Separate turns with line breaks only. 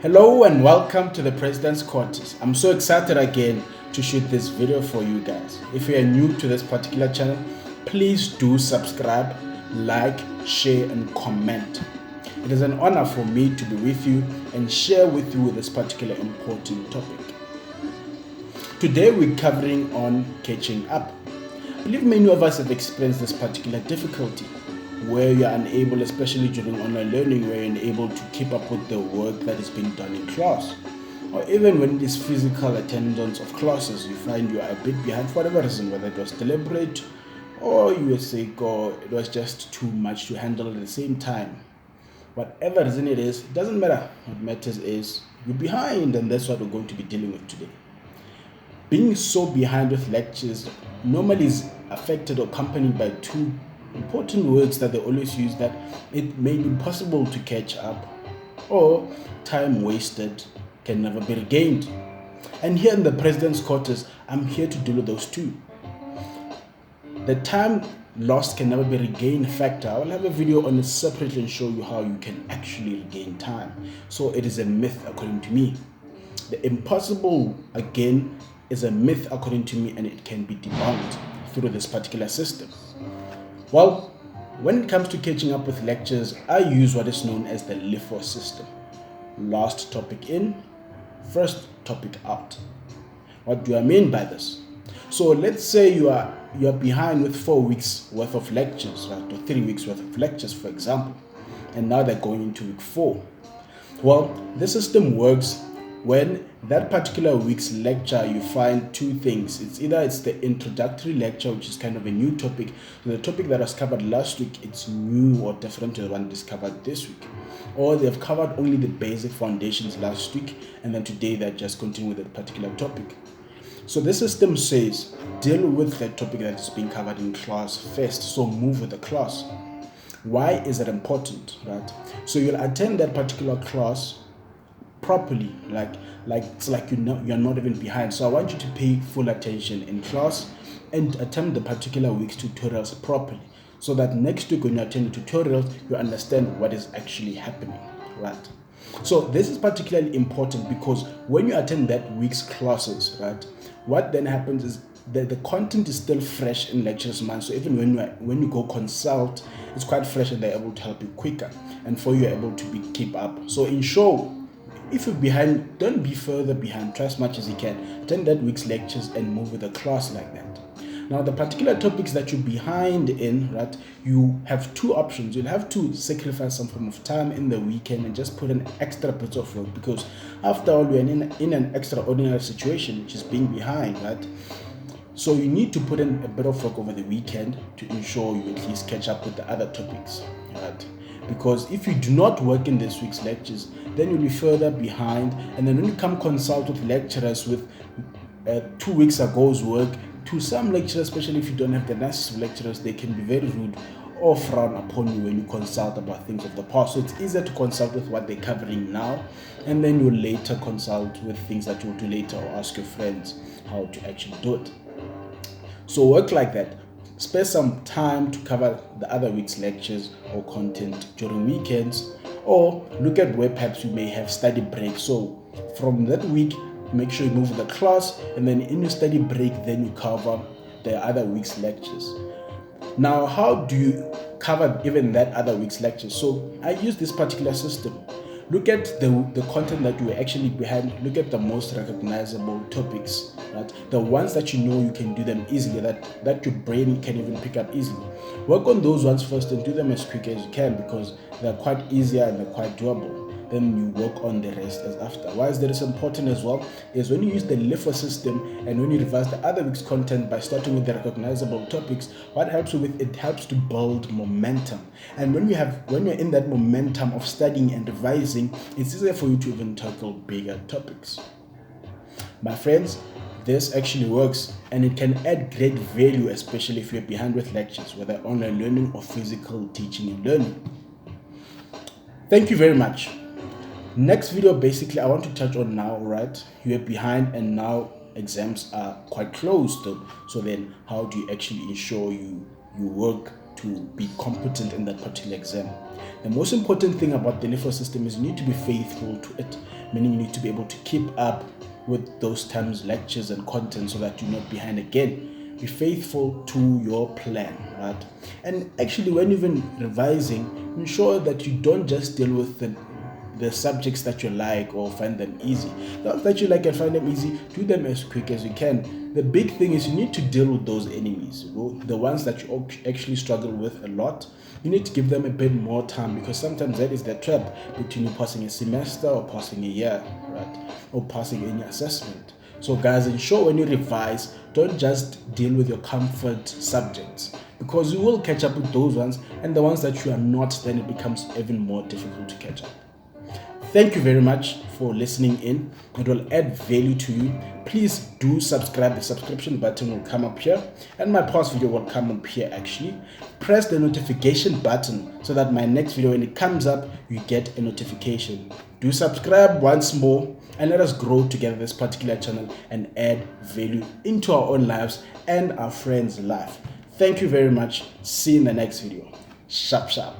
Hello and welcome to the President's Quarters. I'm so excited again to shoot this video for you guys. If you are new to this particular channel, please do subscribe, like, share and comment. It is an honor for me to be with you and share with you this particular important topic. Today we're covering on catching up. I believe many of us have experienced this particular difficulty where you are unable, especially during online learning, where you're unable to keep up with the work that is being done in class. Or even when it is physical attendance of classes, you find you are a bit behind for whatever reason, whether it was deliberate or you were sick or it was just too much to handle at the same time. Whatever reason it is, it doesn't matter. What matters is you're behind, and that's what we're going to be dealing with today. Being so behind with lectures normally is affected or accompanied by two important words that they always use, that it may be possible to catch up or time wasted can never be regained. And here in the President's Quarters, I'm here to deal with those two. The time lost can never be regained factor, I will have a video on it separately and show you how you can actually regain time. So it is a myth according to me. The impossible, again, is a myth according to me, and it can be debunked through this particular system. Well, when it comes to catching up with lectures, I use what is known as the LiFO system. Last topic in, first topic out. What do I mean by this? So let's say you are behind with 4 weeks worth of lectures, right, or 3 weeks worth of lectures, for example, and now they're going into week 4. Well, the system works when that particular week's lecture you find two things. It's the introductory lecture, which is kind of a new topic. So the topic that was covered last week, it's new or different to the one discovered this week. Or they've covered only the basic foundations last week, and then today they're just continuing with that particular topic. So the system says, deal with the topic that is being covered in class first. So move with the class. Why is it important, right? So you'll attend that particular class properly, like it's like you're not even behind. So I want you to pay full attention in class and attempt the particular week's tutorials properly, so that next week when you attend the tutorials, you understand what is actually happening, right? So this is particularly important because when you attend that week's classes, right, what then happens is that the content is still fresh in lecturers' minds. So even when you go consult, it's quite fresh and they're able to help you quicker, and for you able to keep up. So ensure, if you're behind, don't be further behind. Try as much as you can. Attend that week's lectures and move with the class like that. Now, the particular topics that you're behind in, right, you have two options. You'll have to sacrifice some form of time in the weekend and just put an extra bit of work, because after all, we're in an extraordinary situation, which is being behind, right? So you need to put in a bit of work over the weekend to ensure you at least catch up with the other topics, right? Because if you do not work in this week's lectures, then you'll be further behind. And then when you come consult with lecturers with 2 weeks ago's work, to some lecturers, especially if you don't have the necessary lecturers, they can be very rude or frown upon you when you consult about things of the past. So it's easier to consult with what they're covering now, and then you'll later consult with things that you'll do later, or ask your friends how to actually do it. So work like that. Spare some time to cover the other week's lectures or content during weekends, or look at where perhaps you may have study breaks. So from that week, make sure you move with the class, and then in your study break, then you cover the other week's lectures. Now, how do you cover even that other week's lectures? So I use this particular system. Look at the content that you were actually behind. Look at the most recognizable topics, right? The ones that you know you can do them easily, that your brain can even pick up easily. Work on those ones first and do them as quick as you can, because they're quite easier and they're quite doable. Then you work on the rest as after. Why is this important as well? Is when you use the LiFO system and when you revise the other week's content by starting with the recognizable topics, what helps you with it helps to build momentum. And when you're in that momentum of studying and revising, it's easier for you to even tackle bigger topics. My friends, this actually works, and it can add great value, especially if you're behind with lectures, whether online learning or physical teaching and learning. Thank you very much. Next video, basically, I want to touch on now, right? You're behind and now exams are quite close though. So then how do you actually ensure you work to be competent in that particular exam. The most important thing about the LiFO system is you need to be faithful to it, meaning you need to be able to keep up with those times, lectures and content so that you're not behind again. Be faithful to your plan, right? And actually, when you're even revising, ensure that you don't just deal with the subjects that you like or find them easy. The ones that you like and find them easy, do them as quick as you can. The big thing is you need to deal with those enemies, the ones that you actually struggle with a lot. You need to give them a bit more time, because sometimes that is the trap between you passing a semester or passing a year, right? Or passing any assessment. So guys, ensure when you revise, don't just deal with your comfort subjects, because you will catch up with those ones, and the ones that you are not, then it becomes even more difficult to catch up. Thank you very much for listening in. It will add value to you. Please do subscribe. The subscription button will come up here, and my past video will come up here actually. Press the notification button so that my next video, when it comes up, you get a notification. Do subscribe once more, and let us grow together this particular channel and add value into our own lives and our friends' life. Thank you very much. See you in the next video. Sharp, sharp.